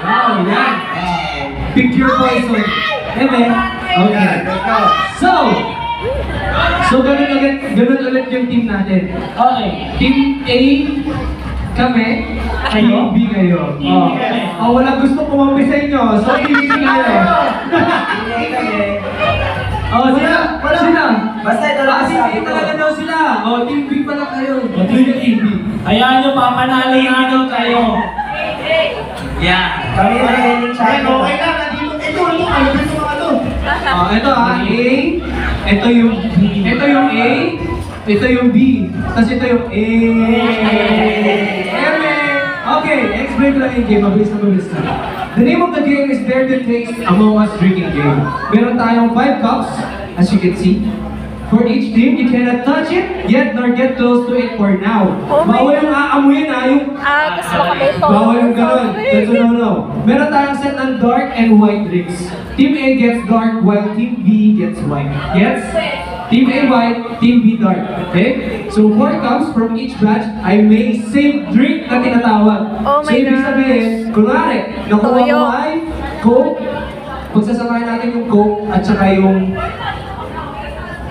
Wow, yan. Pick your poison. Okay. So ganun ulit yung team natin. Okay. Team A, kami. Team B kayo. Walang gusto kumampi sa inyo. So, Team B kayo. Sila. Basta ito lang Team A talaga daw sila. Team B pala kayo. Team B. Hayaan nyo, papanalo natin kayo. Kami na yung channel. Okay lang, nandito. Ito, ano ba yung mga to? Ito A. Ito yung B. Ito yung A. Ito yung B. Tapos ito yung A. Okay, explain ko lang yung game. Mabilis na. The name of the game is Dare to Taste Among Us Drinking Game. Meron tayong 5 cups, as you can see. For each team, you cannot touch it, yet nor get close to it for now. Bawal yung aamuyin yung... Gusto ko kayo ito. Bawal yung gano'n. That's no. Meron tayong set ng dark and white drinks. Team A gets dark while Team B gets white. Gets? Team A white, Team B dark. Okay? So 4 cups from each batch ay may same drink na tinatawag. Oh my So ibig gosh. sabihin, kunwari, nakuha Toyo. mo ay Coke, pagsasamahin natin yung Coke at saka yung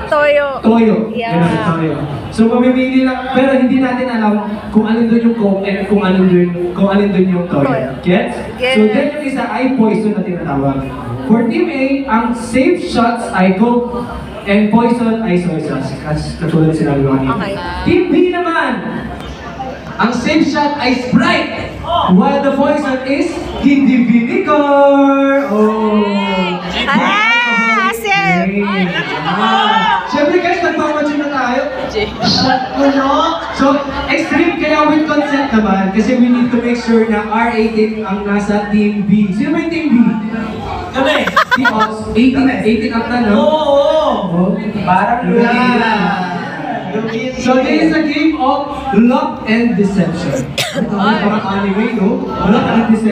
Toyo. Toyo. Yeah. Ganun, toyo. So mamimili lang, pero hindi natin alam kung alin doon yung Coke and kung alin doon yung Toyo. Toyo. Gets? Gets. So then yung isa ay poison na tinatawag. For Team A, ang safe shots ay Coke and poison ay soy sauce. Katulad sinabi ko kanina. Okay. Team B naman, ang safe shot ay Sprite. While the poison is hindi vinegar. Sir! Siyempre guys, nagmamatch na tayo. So, extreme kaya with consent naman kasi we need to make sure na R18 ang nasa Team B. Sino ba yung Team B? Kami. Team Ops, 18 up na, no? Oo. Parang So, this is a game of luck and deception. Ito, parang anime, no? Luck and deception.